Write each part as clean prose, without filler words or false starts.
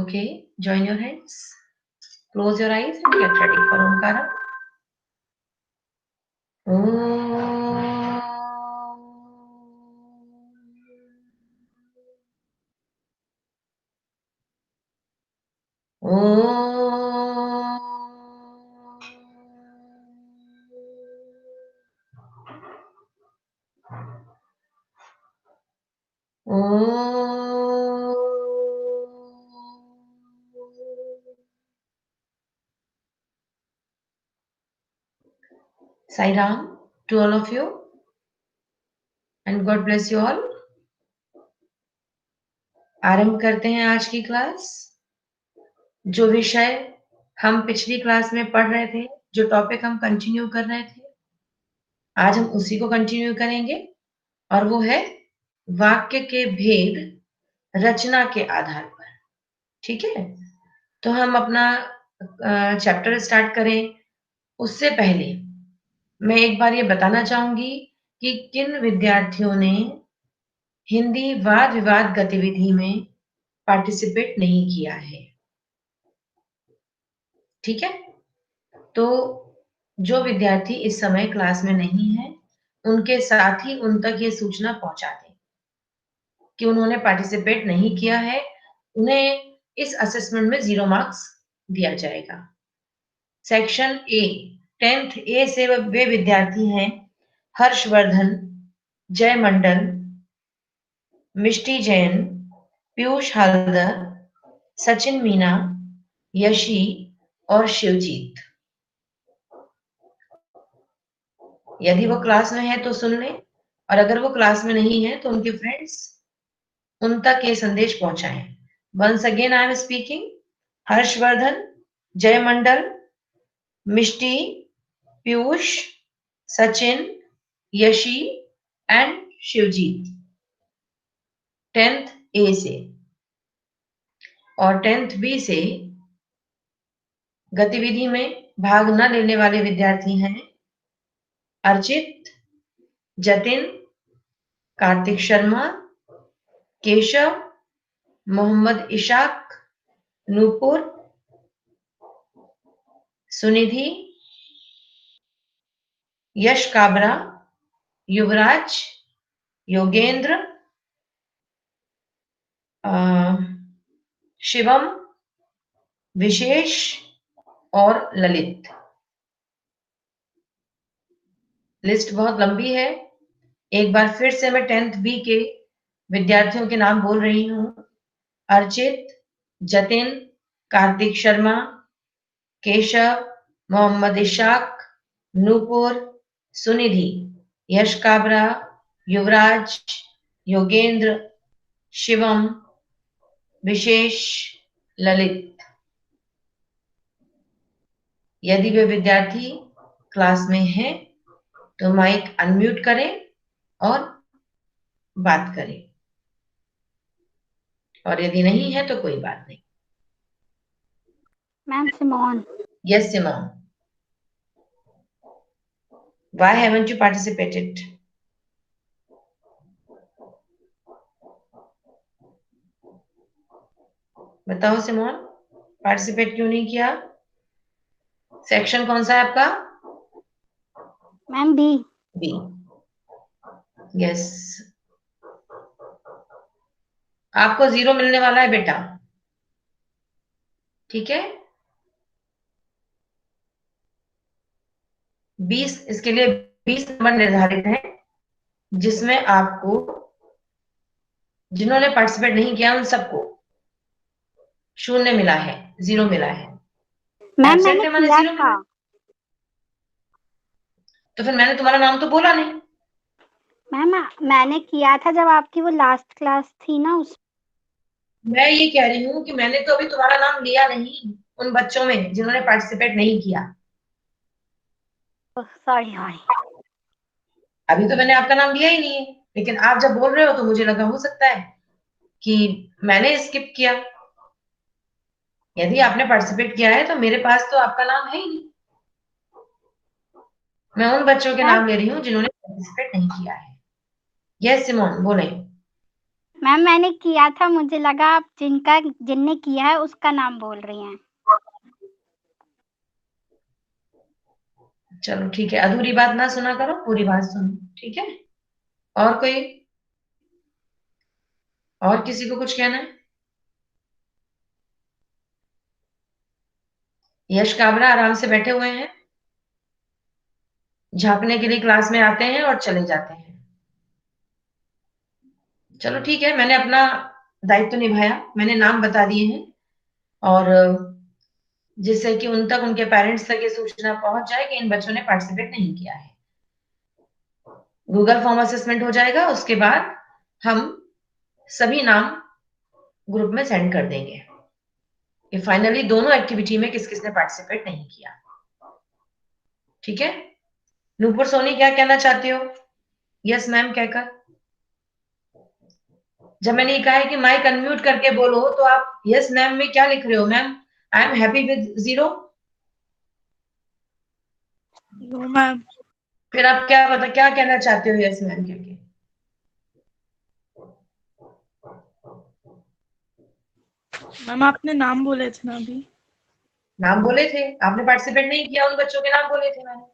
Okay, join your hands, close your eyes and get ready for Omkara. Sai Ram to all of you and God bless you all. आरंभ करते हैं आज की class. जो विषय हम पिछली क्लास में पढ़ रहे थे, जो टॉपिक हम कंटिन्यू कर रहे थे, आज हम उसी को कंटिन्यू करेंगे और वो है वाक्य के भेद रचना के आधार पर। ठीक है, तो हम अपना चैप्टर स्टार्ट करें उससे पहले मैं एक बार ये बताना चाहूंगी कि किन विद्यार्थियों ने हिंदी वाद विवाद गतिविधि में पार्टिसिपेट नहीं किया है। ठीक है, तो जो विद्यार्थी इस समय क्लास में नहीं है उनके साथ ही उन तक ये सूचना पहुंचा दें कि उन्होंने पार्टिसिपेट नहीं किया है। उन्हें इस असेसमेंट में 0 मार्क्स दिया जाएगा। सेक्शन ए 10th ए से वे विद्यार्थी हैं हर्षवर्धन, जय मंडल, मिष्टी जैन, पीयूष हालदर, सचिन मीना, यशी और शिवजीत। यदि वो क्लास में है तो सुन लें और अगर वो क्लास में नहीं है तो उनके फ्रेंड्स उन तक ये संदेश पहुंचाएं। Once again I am speaking, Harshvardhan, Jay Mandal, Mishti, Piyush, Sachin, Yashi and Shivjeet 10th A से। और 10th बी से गतिविधि में भाग न लेने वाले विद्यार्थी हैं अर्चित, जतिन, कार्तिक शर्मा, केशव, मोहम्मद इशाक, नूपुर, सुनिधि, यश काबरा, युवराज, योगेंद्र, शिवम, विशेष और ललित। लिस्ट बहुत लंबी है। एक बार फिर से मैं 10th बी के विद्यार्थियों के नाम बोल रही हूं। अर्चित, जतिन, कार्तिक शर्मा, केशव, मोहम्मद इशाक, नूपुर, सुनिधि, यश काबरा, युवराज, योगेंद्र, शिवम, विशेष, ललित। यदि वे विद्यार्थी क्लास में हैं तो माइक अनम्यूट करें और बात करें, और यदि नहीं है तो कोई बात नहीं। Ma'am Simone. Yes Simone, why haven't you participated? बताओ सिमोन, पार्टिसिपेट क्यों नहीं किया? सेक्शन कौन सा है आपका? Ma'am B. बी। यस, आपको 0 मिलने वाला है बेटा। ठीक है, 20 इसके लिए 20 नंबर निर्धारित है, जिसमें आपको जिन्होंने पार्टिसिपेट नहीं किया उन सबको 0 मिला है, 0 मिला है। मैम एब्सेंट मैंने है माने किया 0 था। मिला। तो फिर मैंने तुम्हारा नाम तो बोला नहीं। मैम मैंने किया था जब आपकी वो लास्ट क्लास थी ना, उस मैं ये कह रही हूँ कि मैंने तो अभी तुम्हारा नाम लिया नहीं उन बच्चों में जिन्होंने पार्टिसिपेट नहीं किया। Sorry sorry. अभी तो मैंने आपका नाम लिया ही नहीं है, लेकिन आप जब बोल रहे हो तो मुझे लगा हो सकता है कि मैंने स्किप किया। यदि आपने पार्टिसिपेट किया है तो मेरे पास तो आपका नाम है ही नहीं। मैं उन बच्चों के मैम नाम ले रही हूँ जिन्होंने पार्टिसिपेट नहीं किया है। यस सिमोन बोले। मैम मैंने किया था, मुझे लगा आप जिनने किया है उसका नाम बोल रही हैं। चलो ठीक है, अधूरी बात ना सुना करो, पूरी बात सुनो, ठीक है। और कोई, और किसी को कुछ कहना है? यश काबरा आराम से बैठे हुए हैं, झांकने के लिए क्लास में आते हैं और चले जाते हैं। चलो ठीक है, मैंने अपना दायित्व निभाया, मैंने नाम बता दिए हैं, और जिससे कि उन तक, उनके पेरेंट्स तक ये सूचना पहुंच जाए कि इन बच्चों ने पार्टिसिपेट नहीं किया है। गूगल फॉर्म असेसमेंट हो जाएगा, उसके बाद हम सभी नाम ग्रुप में सेंड कर देंगे कि फाइनली दोनों एक्टिविटी में किस किसने पार्टिसिपेट नहीं किया। ठीक है, नूपुर सोनी क्या कहना चाहते हो? यस मैम कहकर, जब मैंने ये कहा है कि माइक अनम्यूट करके बोलो, तो आप यस मैम में क्या लिख रहे हो? Ma'am I am happy with 0। No ma'am. फिर आप क्या कहना चाहते हो यस मैम करके? मैम आपने नाम बोले थे ना अभी। नाम बोले थे, आपने पार्टिसिपेट नहीं किया, उन बच्चों के नाम बोले थे मैंने।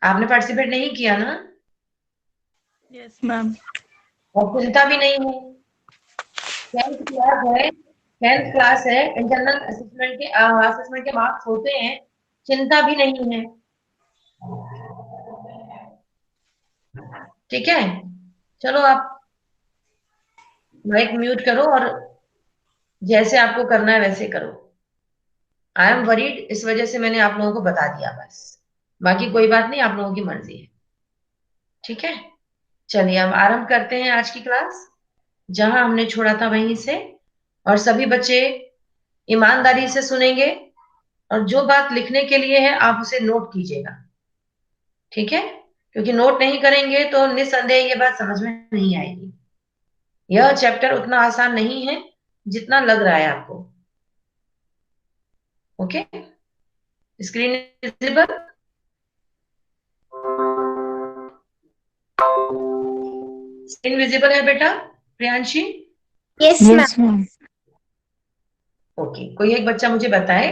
आपने पार्टिसिपेट नहीं किया ना? Yes ma'am. और चिंता भी नहीं है, 10th क्लास है, 10th क्लास है, इंटरनल असेसमेंट के मार्क्स होते हैं, चिंता भी नहीं है। ठीक है, चलो आप माइक म्यूट करो और जैसे आपको करना है वैसे करो। आई एम वरीड, इस वजह से मैंने आप लोगों को बता दिया बस, बाकी कोई बात नहीं, आप लोगों की मर्जी है। ठीक है, चलिए हम आरंभ करते हैं आज की क्लास, जहां हमने छोड़ा था वहीं से। और सभी बच्चे ईमानदारी से सुनेंगे, और जो बात लिखने के लिए है आप उसे नोट कीजिएगा। ठीक है, क्योंकि नोट नहीं करेंगे तो निस्संदेह ये बात समझ में नहीं आएगी। यह चैप्टर उतना आसान नहीं है जितना लग रहा है आपको। Okay, screen visible? Screen visible है बेटा Priyanshi? Yes ma'am. Yes ma'am. Okay, कोई एक बच्चा मुझे बताए।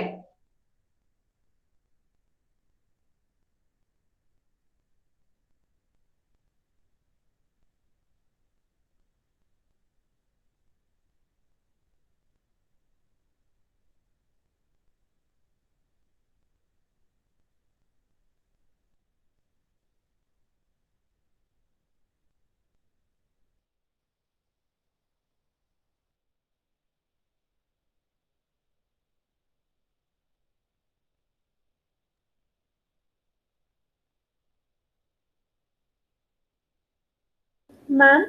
मैम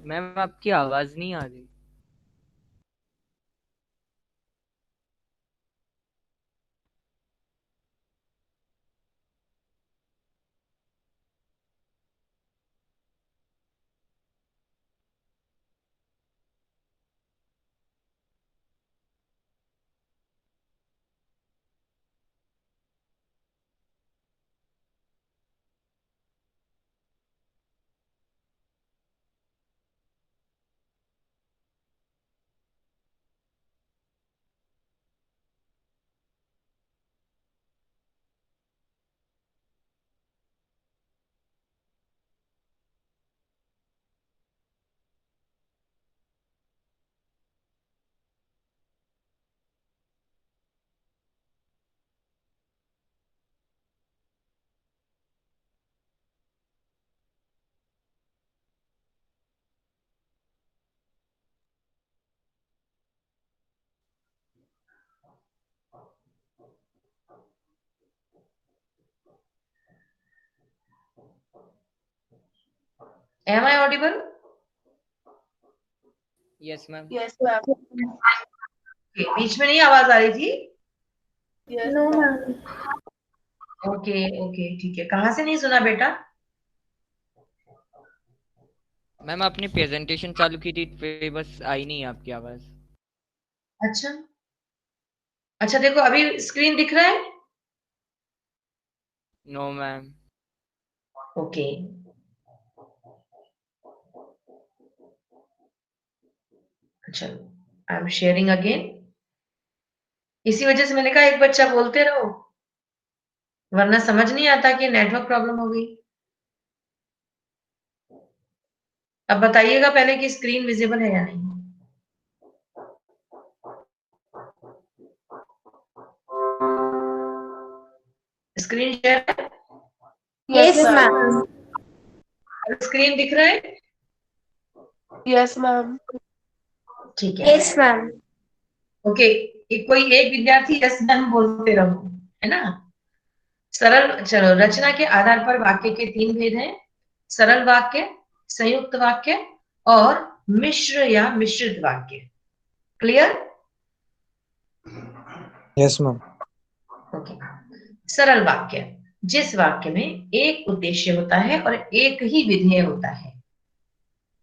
मैम आपकी आवाज नहीं आ रही। Am I audible? Yes ma'am. Yes ma'am. बीच में नहीं आवाज आ रही थी? No ma'am. ओके ओके ठीक है, कहाँ से नहीं सुना बेटा? मैम आपने प्रेजेंटेशन चालू की थी फिर बस आई नहीं आपकी आवाज। अच्छा, अच्छा देखो अभी स्क्रीन दिख रहा है? No ma'am. ओके, चलो आई एम शेयरिंग अगेन। इसी वजह से मैंने कहा एक बच्चा बोलते रहो, वरना समझ नहीं आता कि नेटवर्क प्रॉब्लम हो गई। अब बताइएगा पहले कि स्क्रीन विजिबल है या नहीं। स्क्रीन शेयर है? Yes ma'am. स्क्रीन दिख रहा है? Yes ma'am. ठीक है। Yes ma'am. ओके, कोई एक विद्यार्थी यस मैम बोलते रहो, है ना। सरल, चलो, रचना के आधार पर वाक्य के 3 भेद हैं: सरल वाक्य, संयुक्त वाक्य और मिश्र या मिश्रित वाक्य। क्लियर? Yes ma'am. ओके। सरल वाक्य, जिस वाक्य में एक उद्देश्य होता है और एक ही विधेय होता है,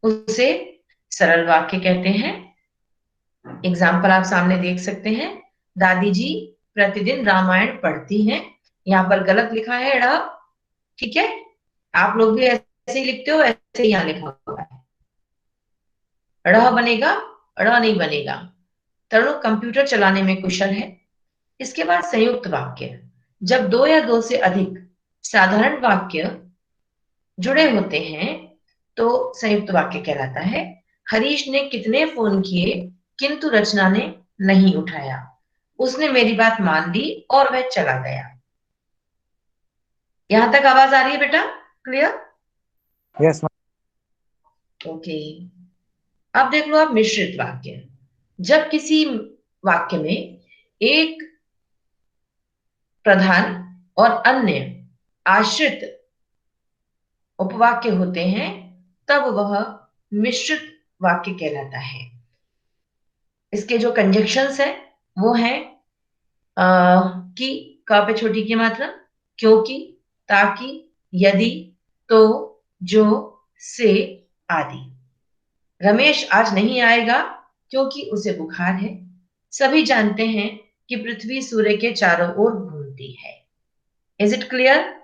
उसे सरल वाक्य कहते हैं। एग्जाम्पल आप सामने देख सकते हैं। दादी जी प्रतिदिन रामायण पढ़ती हैं। यहाँ पर गलत लिखा है ड़, ठीक है। आप लोग भी ऐसे ही लिखते हो, ऐसे ही यहाँ लिखा हुआ है। ड़ बनेगा, ड़ नहीं बनेगा। तरुण कंप्यूटर चलाने में कुशल है। इसके बाद संयुक्त वाक्य, जब 2 या 2 से अधिक साधारण वाक्य जुड़े होते हैं तो संयुक्त वाक्य कहलाता है। हरीश ने कितने फोन किए किंतु रचना ने नहीं उठाया। उसने मेरी बात मान ली और वह चला गया। यहां तक आवाज आ रही है बेटा? क्लियर? Yes ma'am. ओके। अब देख लो आप मिश्रित वाक्य, जब किसी वाक्य में एक प्रधान और अन्य आश्रित उपवाक्य होते हैं तब वह मिश्रित वाक्य कहलाता है। इसके जो कंजक्शंस है वो है कि, का पे छोटी की मात्रा, क्योंकि, ताकि, यदि, तो, जो, से आदि। रमेश आज नहीं आएगा क्योंकि उसे बुखार है। सभी जानते हैं कि पृथ्वी सूर्य के चारों ओर घूमती है। Is it clear?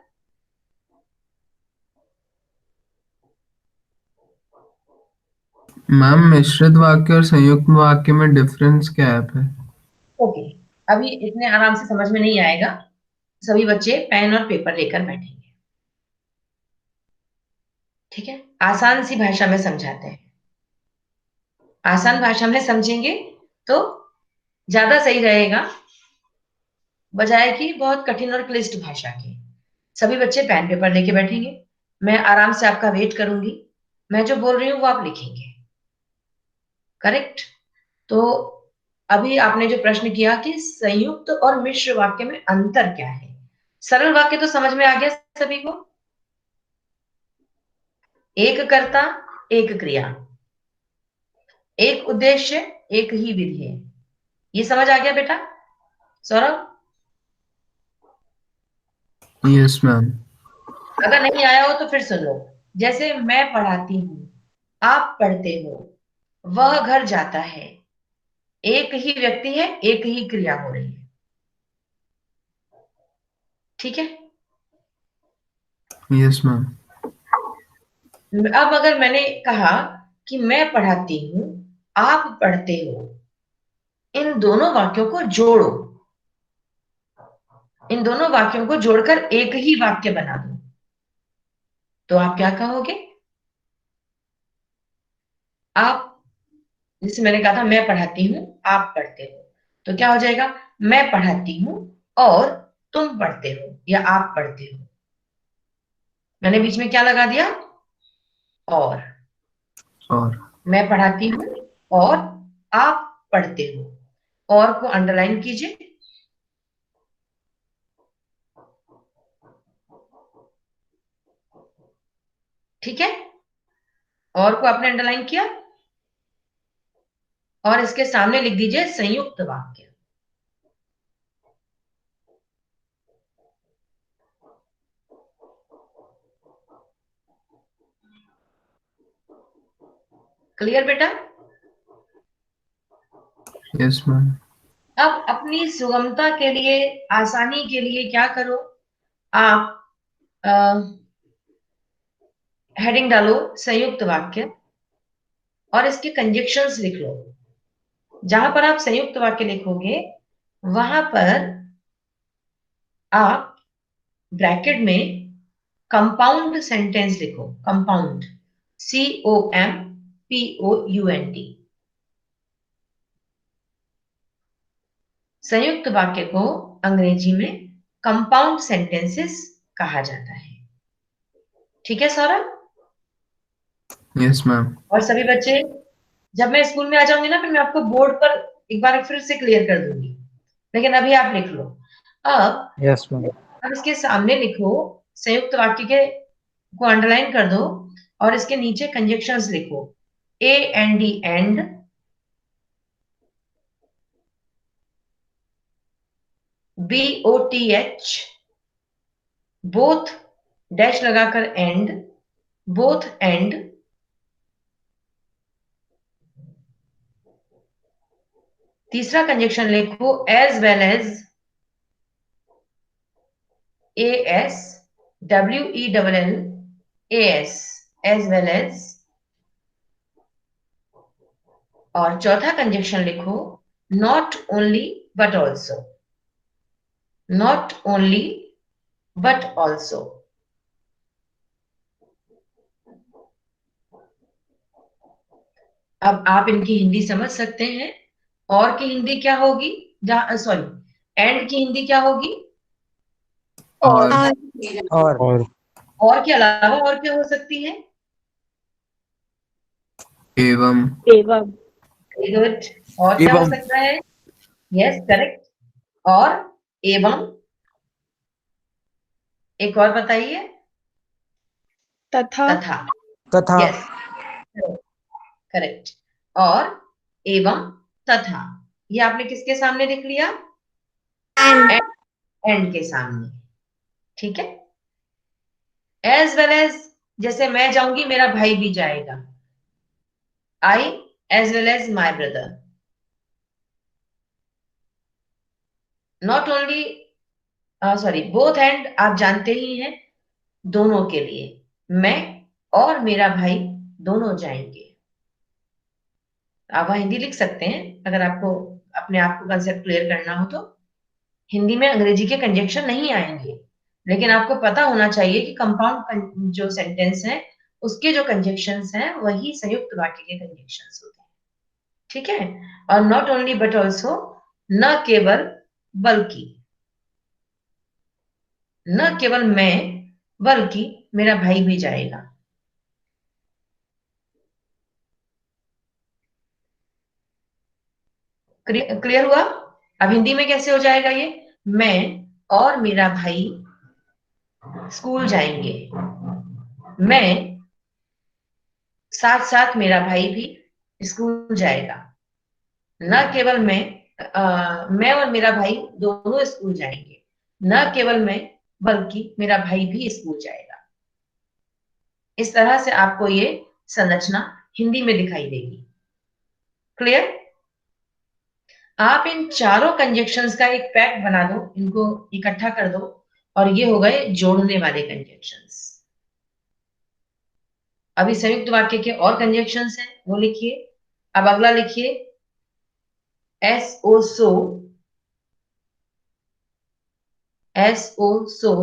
मैम मिश्रित वाक्य और संयुक्त वाक्य में डिफरेंस क्या है फिर? ओके, अभी इतने आराम से समझ में नहीं आएगा। सभी बच्चे पेन और पेपर लेकर बैठेंगे, ठीक है। आसान सी भाषा में समझाते हैं। आसान भाषा में समझेंगे तो ज्यादा सही रहेगा, बजाय कि बहुत कठिन और क्लिष्ट भाषा के। सभी बच्चे पेन पेपर लेके बैठेंगे, मैं आराम से आपका वेट करूंगी। मैं जो बोल रही हूँ वो आप लिखेंगे, करेक्ट? तो अभी आपने जो प्रश्न किया कि संयुक्त और मिश्र वाक्य में अंतर क्या है। सरल वाक्य तो समझ में आ गया सभी को। एक कर्ता, एक क्रिया, एक उद्देश्य, एक ही विधेय। ये समझ आ गया बेटा? सौरभ? Yes ma'am. अगर नहीं आया हो तो फिर सुन लो। जैसे मैं पढ़ाती हूं, आप पढ़ते हो, वह घर जाता है। एक ही व्यक्ति है, एक ही क्रिया हो रही है, ठीक है। Yes ma'am. अब अगर मैंने कहा कि मैं पढ़ाती हूं, आप पढ़ते हो, इन दोनों वाक्यों को जोड़ो, इन दोनों वाक्यों को जोड़कर एक ही वाक्य बना दो, तो आप क्या कहोगे? आप, जैसे मैंने कहा था मैं पढ़ाती हूं, आप पढ़ते हो, तो क्या हो जाएगा? मैं पढ़ाती हूं और तुम पढ़ते हो या आप पढ़ते हो। मैंने बीच में क्या लगा दिया? और मैं पढ़ाती हूं और आप पढ़ते हो। और को अंडरलाइन कीजिए। ठीक है, और को आपने अंडरलाइन किया और इसके सामने लिख दीजिए संयुक्त वाक्य। क्लियर बेटा? Yes ma'am. अब अपनी सुगमता के लिए, आसानी के लिए क्या करो आप, हेडिंग डालो संयुक्त वाक्य और इसके कंजक्शंस लिख लो। जहां पर आप संयुक्त वाक्य लिखोगे वहां पर आप ब्रैकेट में कंपाउंड सेंटेंस लिखो। Compound, COMPOUND। संयुक्त वाक्य को अंग्रेजी में कंपाउंड सेंटेंसेस कहा जाता है। ठीक है सौरभ? Yes, ma'am. और सभी बच्चे, जब मैं स्कूल में आ जाऊंगी ना फिर मैं आपको बोर्ड पर एक बार फिर से क्लियर कर दूंगी, लेकिन अभी आप लिख लो। अब Yes, ma'am. अब इसके सामने लिखो, संयुक्त वाक्य के को अंडरलाइन कर दो और इसके नीचे कंजक्शंस लिखो। AND and, BOTH both, dash लगाकर एंड, बोथ एंड, तीसरा कंजक्शन लिखो as well as, ASWELLAS, as well as. और चौथा कंजक्शन लिखो not only but also, not only but also. अब आप इनकी हिंदी समझ सकते हैं। और की हिंदी क्या होगी? सॉरी, एंड की हिंदी क्या होगी? और और और के अलावा और क्या हो सकती है? एवं एवं। Very good. और क्या हो एवं। सकता है? Yes, correct. और एवं, एक और बताइए। तथा तथा, तथा यस, करेक्ट। और एवं तथा, ये आपने किसके सामने लिख लिया? एंड के सामने। ठीक है। एज वेल एज, जैसे मैं जाऊंगी मेरा भाई भी जाएगा। I as well as my brother. Not only, sorry, both and आप जानते ही हैं, दोनों के लिए। मैं और मेरा भाई दोनों जाएंगे। आप वहां हिंदी लिख सकते हैं अगर आपको अपने आप को कंसेप्ट क्लियर करना हो तो। हिंदी में अंग्रेजी के कंजक्शन नहीं आएंगे, लेकिन आपको पता होना चाहिए कि कंपाउंड जो सेंटेंस है उसके जो कंजक्शंस हैं वही संयुक्त वाक्य के कंजक्शंस होते हैं। ठीक है। और नॉट ओनली बट ऑल्सो, न केवल बल्कि, न केवल मैं बल्कि मेरा भाई भी जाएगा। क्लियर हुआ? अब हिंदी में कैसे हो जाएगा ये? मैं और मेरा भाई स्कूल जाएंगे। मैं साथ साथ मेरा भाई भी स्कूल जाएगा। न केवल मैं और मेरा भाई दोनों स्कूल जाएंगे। न केवल मैं बल्कि मेरा भाई भी स्कूल जाएगा। इस तरह से आपको ये संरचना हिंदी में दिखाई देगी। क्लियर? आप इन चारों कंजक्शंस का एक पैक बना दो, इनको इकट्ठा कर दो और ये हो गए जोड़ने वाले कंजक्शंस। अभी संयुक्त वाक्य के और कंजक्शंस हैं, वो लिखिए। अब अगला लिखिए SO सो, SO सो,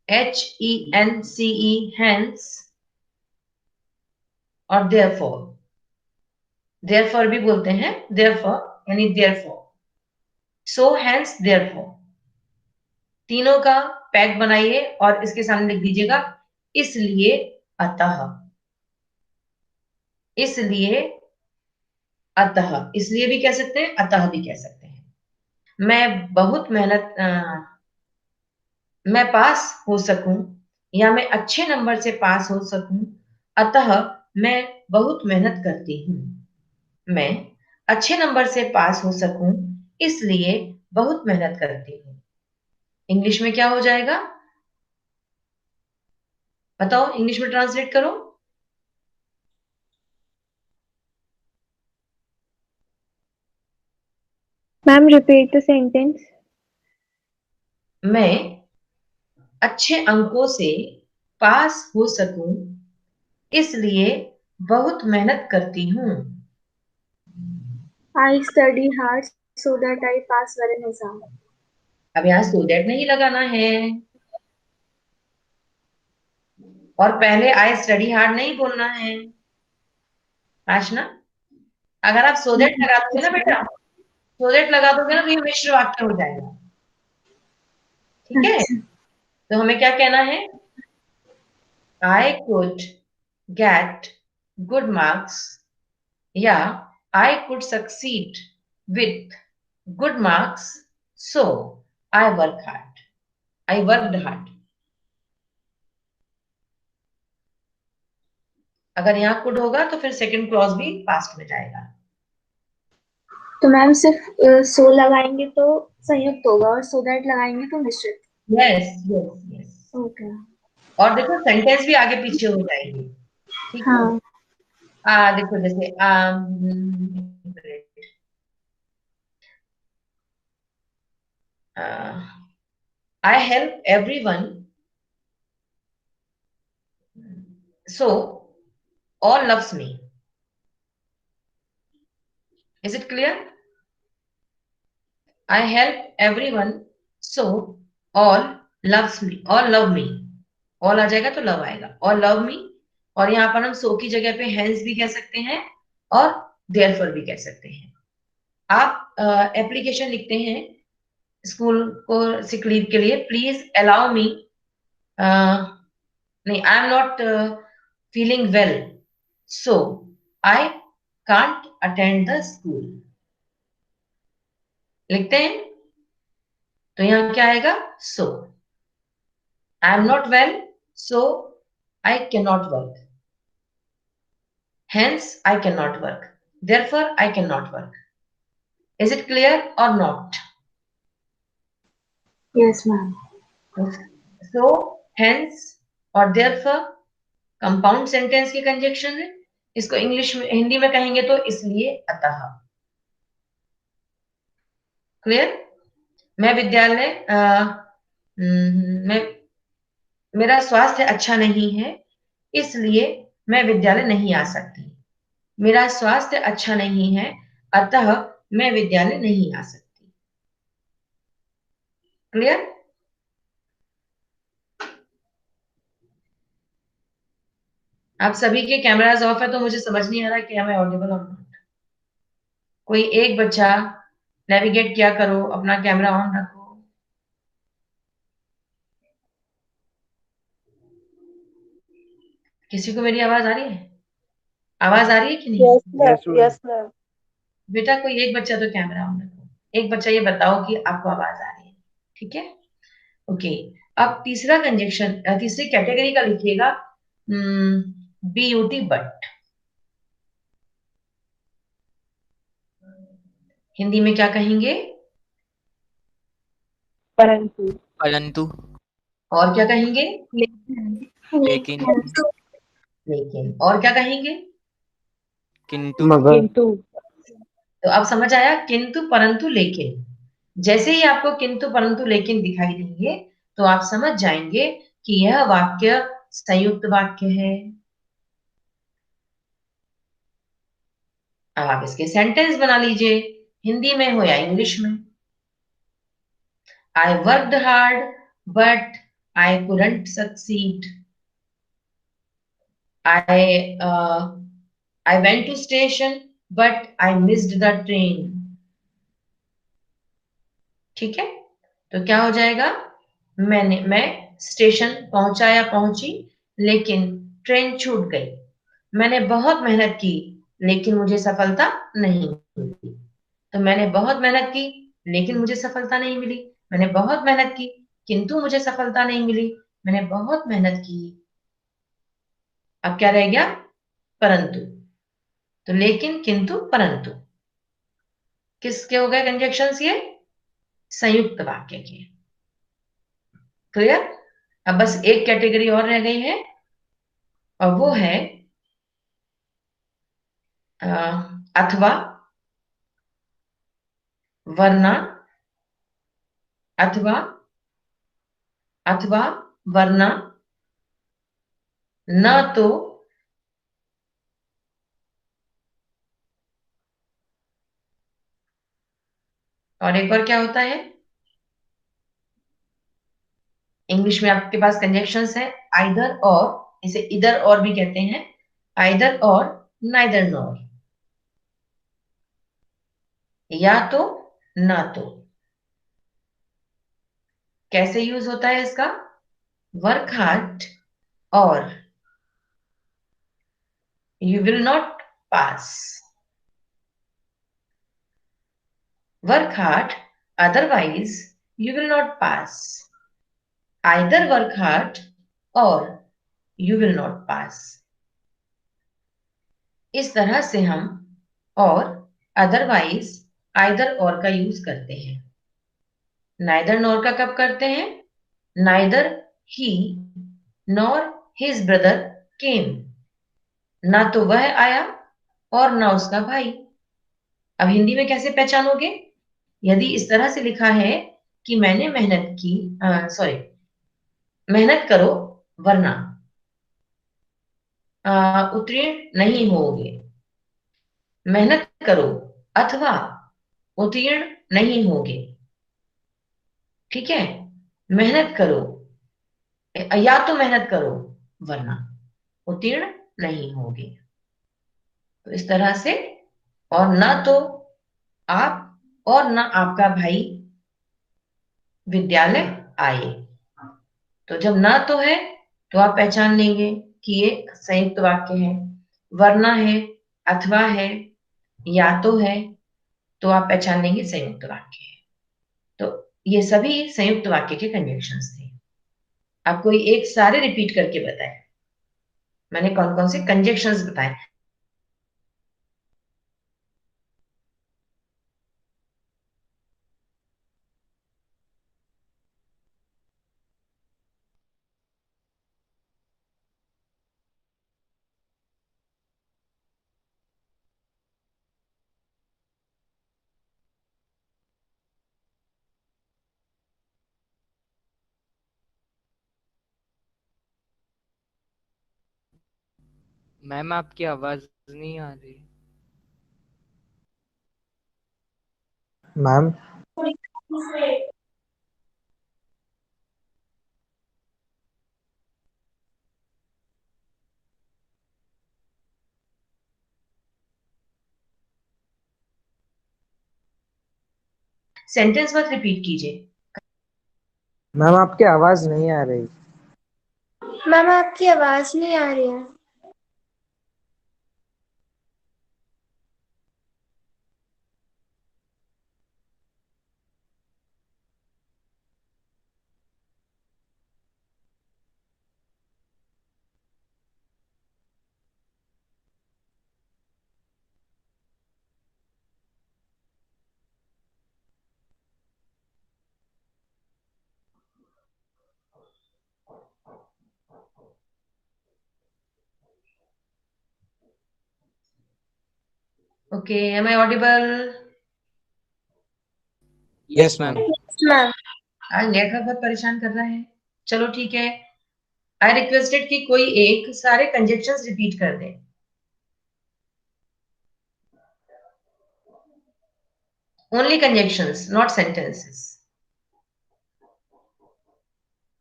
HENCE hence, और देयरफॉर भी बोलते हैं, देयरफॉर यानी देयरफॉर, सो हैंस देयरफॉर। तीनों का पैक बनाइए और इसके सामने लिख दीजिएगा इसलिए, अतः। इसलिए, अतः, इसलिए भी कह सकते हैं, अतः भी कह सकते हैं। मैं बहुत मेहनत, मैं पास हो सकूं या मैं अच्छे नंबर से पास हो सकूं, अतः मैं बहुत मेहनत करती हूँ। मैं अच्छे नंबर से पास हो सकूं इसलिए बहुत मेहनत करती हूँ। इंग्लिश में क्या हो जाएगा? बताओ, इंग्लिश में ट्रांसलेट करो। Ma'am, repeat the sentence. मैं अच्छे अंकों से पास हो सकूं, इसलिए बहुत मेहनत करती हूँ। I study hard so that I pass well in exam. अब यहाँ so that नहीं लगाना है, और पहले आई स्टडी हार्ड नहीं बोलना है। आशना, अगर आप so that लगा दोगे ना बेटा, so that लगा दोगे ना तो ये मिश्र वाक्य हो जाएगा। ठीक है, तो हमें क्या कहना है? I could get good marks, या I could succeed with good marks, so I work hard. I worked hard. अगर यहाँ could होगा तो फिर सेकंड क्लॉज भी पास्ट में जाएगा। तो मैम सिर्फ सो लगाएंगे तो संयुक्त होगा और सो दैट लगाएंगे तो मिश्रित। Yes yes yes, okay. और देखो सेंटेंस भी आगे पीछे हो जाएंगे। ठीक है, देखो जैसे I help everyone, so all loves me. Is it clear? I help everyone, so all loves me. All love me. All आ जाएगा तो love आएगा। All love me, और यहाँ पर हम so की जगह पे hence भी कह सकते हैं और therefore भी कह सकते हैं। आप एप्लीकेशन लिखते हैं स्कूल को सिक लीव के लिए, प्लीज अलाउ मी, नहीं, I am not feeling well, so I can't attend the school लिखते हैं, तो यहां क्या आएगा? So I am not well, so I can not work, hence I cannot work, therefore I cannot work. Is it clear or not? Yes, ma'am. So, hence और therefore compound sentence की conjunction है। इसको English में, हिंदी में कहेंगे तो इसलिए, अतः। क्लियर? मैं विद्यालय मैं मेरा स्वास्थ्य अच्छा नहीं है, इसलिए मैं विद्यालय नहीं आ सकती। मेरा स्वास्थ्य अच्छा नहीं है, अतः मैं विद्यालय नहीं आ सकती। क्लियर? आप सभी के कैमरास ऑफ है तो मुझे समझ नहीं आ रहा कि मैं ऑडिबल और नॉट। कोई एक बच्चा नेविगेट किया करो, अपना कैमरा ऑन रखो। किसी को मेरी आवाज आ रही है? आवाज आ रही है कि नहीं? Yes ma'am. बेटा कोई एक बच्चा तो कैमरा ऑन रखो, एक बच्चा ये बताओ कि आपको आवाज आ रही है। ठीक है, ओके। अब तीसरा कंजक्शन, तीसरी कैटेगरी का लिखिएगा, BUT, बट। हिंदी में क्या कहेंगे? परंतु। परंतु। और क्या कहेंगे? लेकिन। लेकिन। और क्या कहेंगे? किंतु। मगर। किंतु। तो अब समझ आया, किंतु परंतु लेकिन। जैसे ही आपको किंतु परंतु लेकिन दिखाई देंगे तो आप समझ जाएंगे कि यह वाक्य संयुक्त वाक्य है। अब आप इसके सेंटेंस बना लीजिए, हिंदी में हो या इंग्लिश में। I worked hard, but I couldn't succeed. I went to station, but I missed the train. ठीक है, तो क्या हो जाएगा? मैं स्टेशन पहुंचा या पहुंची, लेकिन ट्रेन छूट गई। मैंने बहुत मेहनत की, लेकिन मुझे सफलता नहीं मिली। तो मैंने बहुत मेहनत की, लेकिन मुझे सफलता नहीं मिली। मैंने बहुत मेहनत की, किंतु मुझे सफलता नहीं मिली। मैंने बहुत मेहनत की। अब क्या रह गया? परंतु। तो लेकिन, किंतु, परंतु किसके हो गए कंजक्शंस? ये संयुक्त वाक्य के। क्लियर? अब बस एक कैटेगरी और रह गई है, और वो है अथवा, वरना, अथवा, अथवा वरना, न तो, और एक और क्या होता है? इंग्लिश में आपके पास कंजक्शंस है आइदर और, इसे इधर और भी कहते हैं, आइदर और, नाइदर नॉर, या तो ना तो। कैसे यूज होता है इसका? वर्क हार्ड और you will not pass, work hard otherwise you will not pass, either work hard और यू विल नॉट पास। इस तरह से हम और, अदरवाइज, आइदर और का यूज करते हैं। नाइदर नॉर का कब करते हैं? नाइदर ही नॉर हिज ब्रदर केम, ना तो वह आया और ना उसका भाई। अब हिंदी में कैसे पहचानोगे? यदि इस तरह से लिखा है कि मैंने मेहनत की, सॉरी, मेहनत करो वरना उत्तीर्ण नहीं होगे, मेहनत करो अथवा उत्तीर्ण नहीं होगे। ठीक है, मेहनत करो, या तो मेहनत करो वरना उत्तीर्ण नहीं होगे। तो इस तरह से, और ना तो आप और ना आपका भाई विद्यालय आए। तो जब ना तो है तो आप पहचान लेंगे कि ये संयुक्त वाक्य है, वरना है, अथवा है, या तो है, तो आप पहचान लेंगे संयुक्त वाक्य है। तो ये सभी संयुक्त वाक्य के कंजक्शंस थे। आप कोई एक सारे रिपीट करके बताएं, मैंने कौन कौन से कंजक्शंस बताए। मैम आपकी आवाज नहीं आ रही। मैम सेंटेंस मत रिपीट कीजिए। मैम आपकी आवाज नहीं आ रही। मैम आपकी आवाज नहीं आ रही है। Okay, am I audible? Yes yes ma'am. Ma'am. Ma'am आज नेटवर्क बहुत परेशान कर रहा है। चलो ठीक है, आई रिक्वेस्टेड कि कोई एक सारे कंजक्शंस रिपीट कर दे। Only conjunctions, not sentences.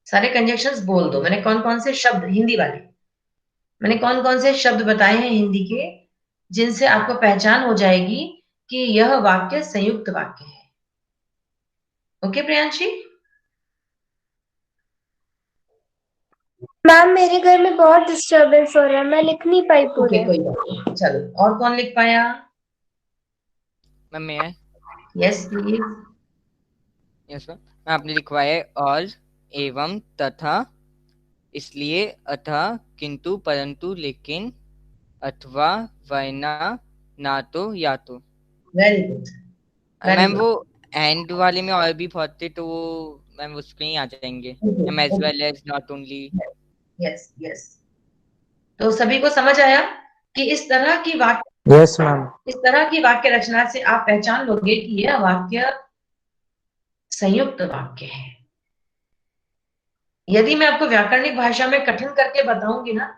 सारे कंजक्शंस बोल दो। मैंने कौन कौन से शब्द, हिंदी वाले, मैंने कौन कौन से शब्द बताए हैं हिंदी के, जिनसे आपको पहचान हो जाएगी कि यह वाक्य संयुक्त वाक्य है। ओके प्रियांशी? मैम मेरे घर में बहुत डिस्टरबेंस हो रहा है, मैं लिख नहीं पाई ओके, पूरे। कोई बात नहीं। चलो, और कौन लिख पाया? मैम मैं, यस प्लीज। Yes ma'am. मैं आपने लिखवाया है और, एवं, तथा, इसलिए, अतः, किंतु, परंतु, लेकिन, अथवा, वरना, ना तो, या तो। Very good, very ma'am good. वो एंड वाले में और भी बहुत थे तो वो मैम उसके ही आ जाएंगे। Okay ma'am as okay, well as not only. Yes yes. तो सभी को समझ आया कि यस मैम। इस तरह की वाक्य रचना से आप पहचान लोगे कि यह वाक्य संयुक्त वाक्य है। यदि मैं आपको व्याकरणिक भाषा में कठिन करके बताऊंगी ना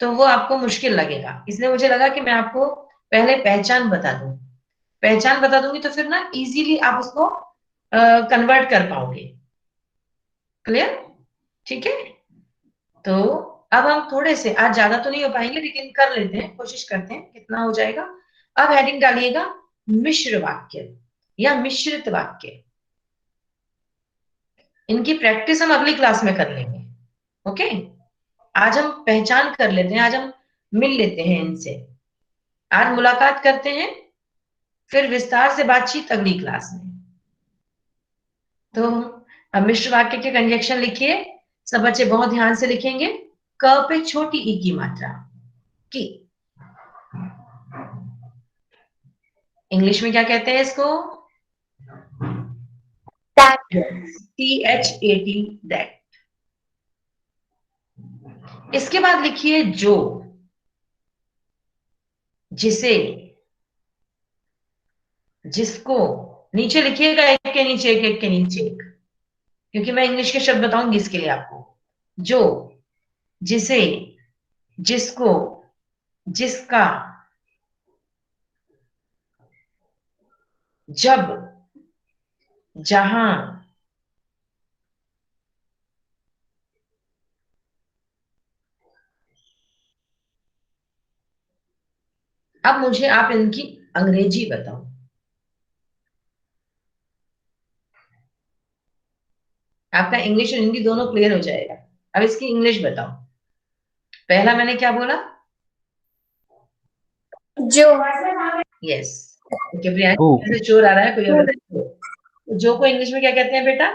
तो वो आपको मुश्किल लगेगा, इसलिए मुझे लगा कि मैं आपको पहले पहचान बता दूं। पहचान बता दूंगी तो फिर ना इजीली आप उसको कन्वर्ट कर पाओगे। क्लियर? ठीक है, तो अब हम थोड़े से, आज ज्यादा तो नहीं हो पाएंगे लेकिन कर लेते हैं, कोशिश करते हैं कितना हो जाएगा। अब हेडिंग डालिएगा मिश्र वाक्य या मिश्रित वाक्य। इनकी प्रैक्टिस हम अगली क्लास में कर लेंगे। ओके, आज हम पहचान कर लेते हैं, आज हम मिल लेते हैं इनसे, आज मुलाकात करते हैं, फिर विस्तार से बातचीत अगली क्लास में। तो अब मिश्र वाक्य के कंजक्शन लिखिए, सब बच्चे बहुत ध्यान से लिखेंगे। क पे छोटी ई की मात्रा की, इंग्लिश में क्या कहते हैं इसको? THAT, that. इसके बाद लिखिए जो, जिसे, जिसको। नीचे लिखिएगा एक के नीचे एक, एक के नीचे एक, क्योंकि मैं इंग्लिश के शब्द बताऊंगी इसके लिए आपको। जो, जिसे, जिसको, जिसका, जब, जहां, अब मुझे आप इनकी अंग्रेजी बताओ। आपका इंग्लिश और हिंदी दोनों क्लियर हो जाएगा। अब इसकी इंग्लिश बताओ। पहला मैंने क्या बोला? जो। यस, ओके प्रियांका, ऐसे चोर आ रहा है, कोई और बताए? तो जो को इंग्लिश में क्या कहते हैं बेटा?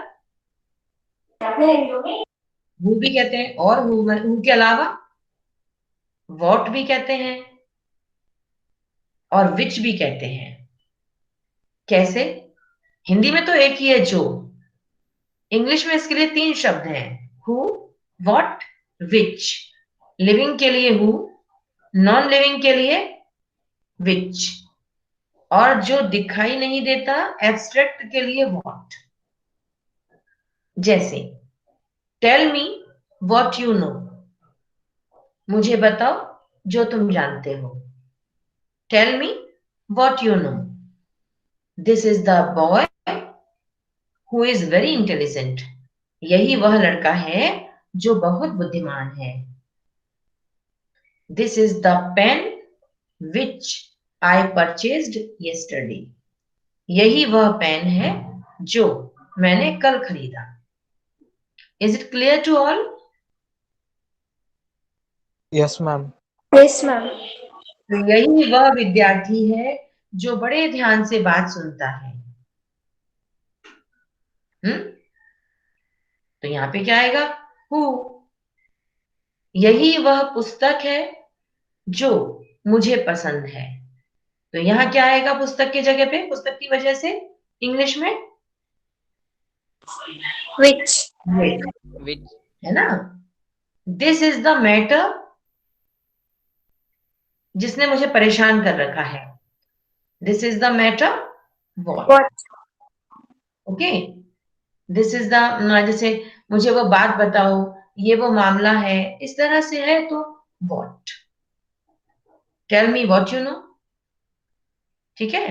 हु भी कहते हैं, और हु के अलावा वॉट भी कहते हैं और विच भी कहते हैं। कैसे? हिंदी में तो एक ही है जो, इंग्लिश में इसके लिए 3 शब्द हैं, हु, वॉट, विच। लिविंग के लिए हु, नॉन लिविंग के लिए विच, और जो दिखाई नहीं देता एब्स्ट्रैक्ट के लिए व्हाट। जैसे tell me what you know, मुझे बताओ जो तुम जानते हो। Tell me what you know, this is the boy who is very intelligent, यही वह लड़का है जो बहुत बुद्धिमान है। This is the pen which I purchased yesterday, यही वह पेन है जो मैंने कल खरीदा। Is it clear to all? Yes ma'am. Yes ma'am. तो यही वह विद्यार्थी है जो बड़े ध्यान से बात सुनता है। तो यहाँ पे क्या आएगा? हु। यही वह पुस्तक है जो मुझे पसंद है। तो यहाँ क्या आएगा पुस्तक की जगह पे, पुस्तक की वजह से इंग्लिश में? विच। विच, है ना? दिस इज द मैटर, जिसने मुझे परेशान कर रखा है। This is the matter what. Okay, this is the, जैसे मुझे वो बात बताओ, ये वो मामला है, इस तरह से है तो what. Tell me what you know, ठीक है।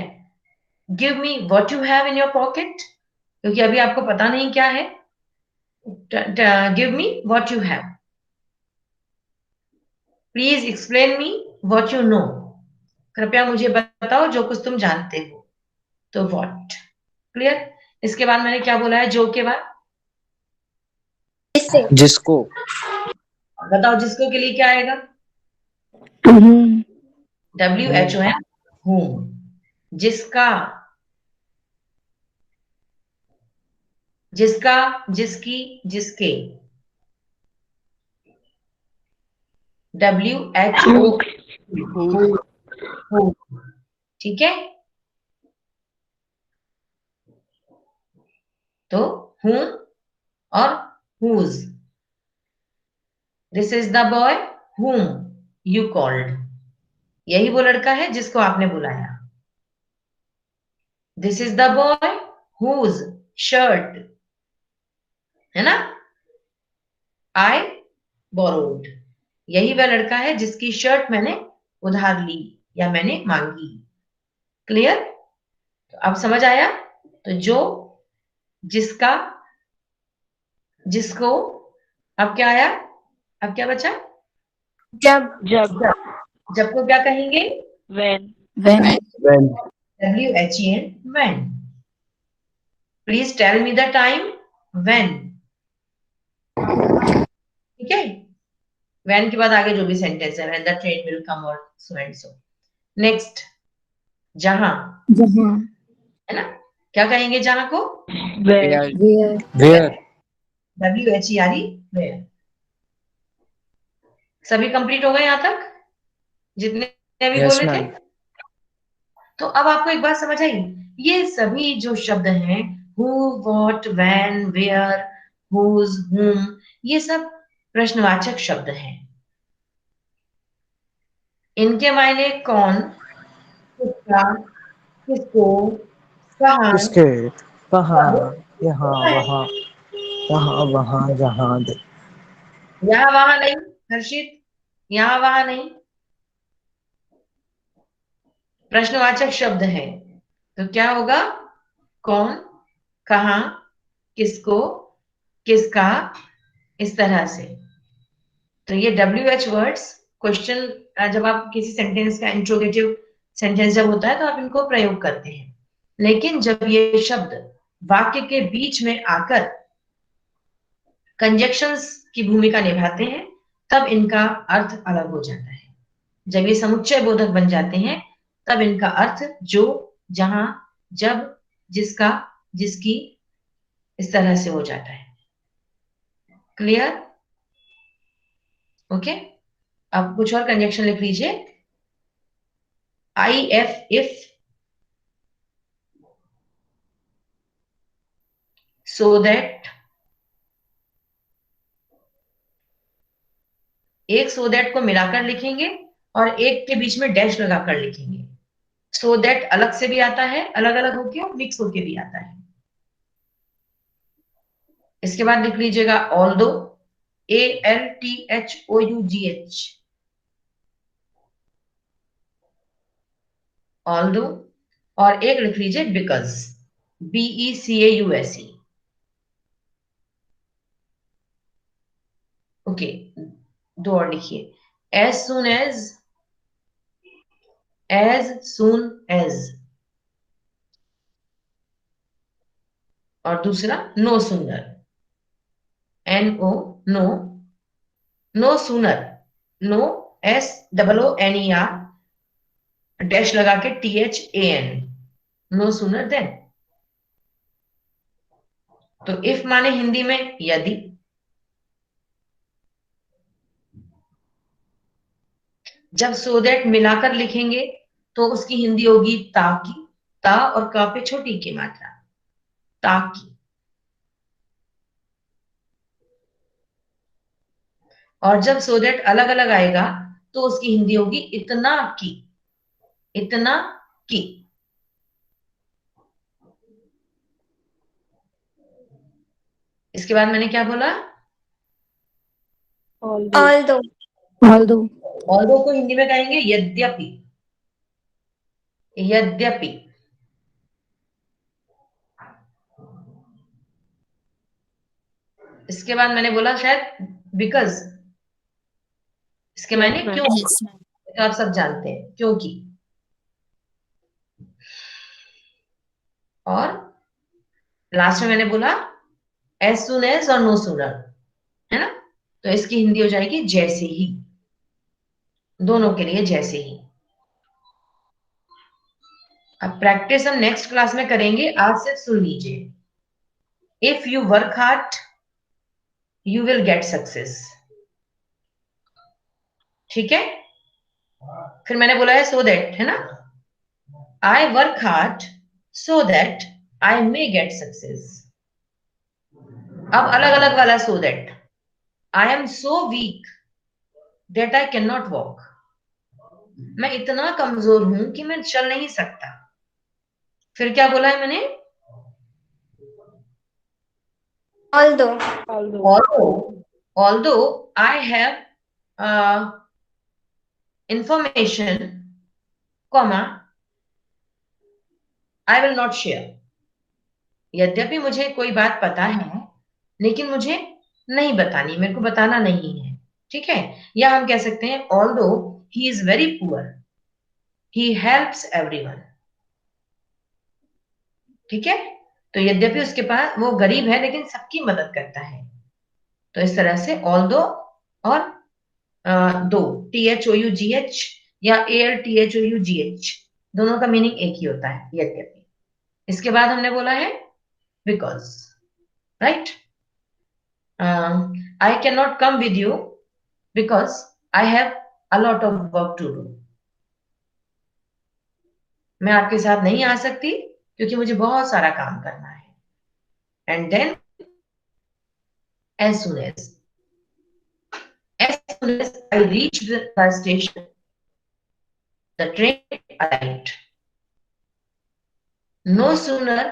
Give me what you have in your pocket, क्योंकि अभी आपको पता नहीं क्या है। Give me what you have. Please explain me what you know, कृपया मुझे बताओ जो कुछ तुम जानते हो। तो व्हाट। क्लियर? इसके बाद मैंने क्या बोला है जो के बाद? जिसको। बताओ जिसको के लिए क्या आएगा? WHOM, whom। जिसका, जिसका, जिसकी, जिसके। WHO, who। ठीक है, तो whom और whose। This is the boy whom you called, यही वो लड़का है जिसको आपने बुलाया। This is the boy whose shirt, है ना, I borrowed. यही वह लड़का है जिसकी शर्ट मैंने उधार ली या मैंने मांगी। क्लियर? तो अब समझ आया? तो जो, जिसका, जिसको, अब क्या आया? अब क्या बचा? जब जब को क्या कहेंगे? when WHEN, when. Please tell me the time when. ठीक है? when के बाद आगे जो भी सेंटेंस है, when the train will come or so and so. Next, जहां, है ना? क्या कहेंगे जहां को? where Where? WHERE, where. सभी कंप्लीट हो गए यहाँ तक, जितने अभी Yes, बोले थे? ma'am. तो अब आपको एक बात समझ आई, ये सभी जो शब्द हैं, who, what, when, where, whose, whom, ये सब प्रश्नवाचक शब्द हैं। इनके मायने कौन, किसका, किसको, कहाँ, किसके? कहाँ? कब, यहाँ, होता है। वहाँ, वहाँ, वहाँ, जहाँ। यहाँ वहां नहीं हर्षित, यहाँ वहां नहीं, प्रश्नवाचक शब्द है। तो क्या होगा? कौन, कहाँ, किसको, किसका, इस तरह से। तो ये WH वर्ड्स क्वेश्चन, जब आप किसी सेंटेंस का इंट्रोगेटिव सेंटेंस जब होता है तो आप इनको प्रयोग करते हैं, लेकिन जब ये शब्द वाक्य के बीच में आकर कंजक्शंस की भूमिका निभाते हैं तब इनका अर्थ अलग हो जाता है। जब ये समुच्चय बोधक बन जाते हैं तब इनका अर्थ जो, जहां, जब, जिसका, जिसकी, इस तरह से हो जाता है। क्लियर? ओके। अब कुछ और कंजक्शन लिख लीजिए। if, so that, एक so that को मिलाकर लिखेंगे और एक के बीच में डैश लगाकर लिखेंगे। so that अलग से भी आता है, अलग अलग होके और मिक्स होके भी आता है। इसके बाद लिख लीजिएगा although, ALTHOUGH, although, और एक लिख लीजिए because, BECAUSE। ओके, दो और लिखिए, as soon as, और दूसरा no sooner, NO, no sooner, no, SOONER, dash लगा के THAN, no sooner than। तो इफ माने हिंदी में यदि, जब so that मिलाकर लिखेंगे तो उसकी हिंदी होगी ताकि, ता और का पे छोटी की मात्रा, ताकि। और जब so that अलग अलग आएगा तो उसकी हिंदी होगी इतना की, इतना की। इसके बाद मैंने क्या बोला? although ऑल्दो को हिंदी में कहेंगे यद्यपि, यद्यपि। इसके बाद मैंने बोला शायद बिकॉज, इसके मायने क्यों, तो आप सब जानते हैं क्योंकि। और लास्ट में मैंने बोला as soon as और no sooner, है ना? तो इसकी हिंदी हो जाएगी जैसे ही, दोनों के लिए जैसे ही। अब प्रैक्टिस हम नेक्स्ट क्लास में करेंगे, आज सिर्फ सुन लीजिए। If you work hard you will get success, ठीक है? फिर मैंने बोला है सो दैट, है ना? I work hard so that I may get success. अब अलग अलग वाला so that, I am so weak that I can not walk, मैं इतना कमजोर हूं कि मैं चल नहीं सकता। फिर क्या बोला है मैंने? although Although although I have information, comma, I will not share. यद्यपि मुझे कोई बात पता है लेकिन मुझे नहीं बतानी, मेरे को बताना नहीं है, ठीक है। या हम कह सकते हैं although he is very poor, he helps everyone, ठीक है। तो यद्यपि उसके पास, वो गरीब है लेकिन सबकी मदद करता है। तो इस तरह से although और दो, THOUGH या ALTHOUGH, दोनों का मीनिंग एक ही होता है, यद्यपि। इसके बाद हमने बोला है because, right. I cannot come with you because I have a lot of work to do. मैं आपके साथ नहीं आ सकती क्योंकि मुझे बहुत सारा काम करना है। And then as soon as I reached the station, the train arrived. No sooner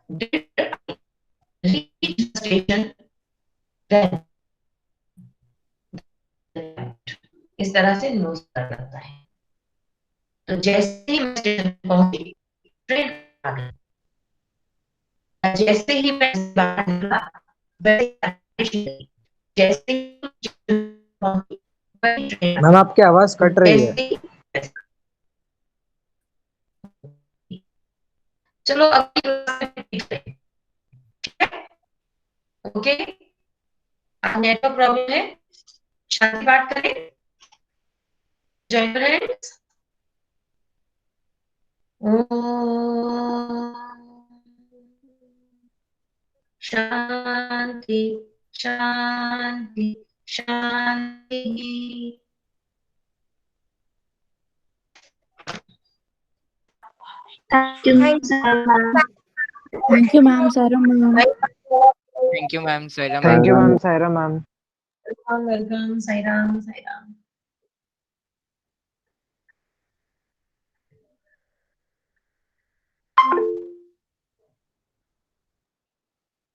did I reach the station than इस तरह से नो करता है। तो जैसे ही मैं स्टेशन पहुंची, ट्रेन आ गई। जैसे ही मैं बाहर निकला, जैसे ही पहुंची, मैम आपकी आवाज कट रही है। चलो अगली ओके, नेटवर्क प्रॉब्लम है, शांति पाठ करें। Join friends, Shanti Shanti Shanti. Thank you, ma'am. Thank you, ma'am. Sarah, ma'am. Thank you, ma'am. Saira, thank you ma'am. Ma'am, Saira ma'am. Welcome, Sairam, Sairam.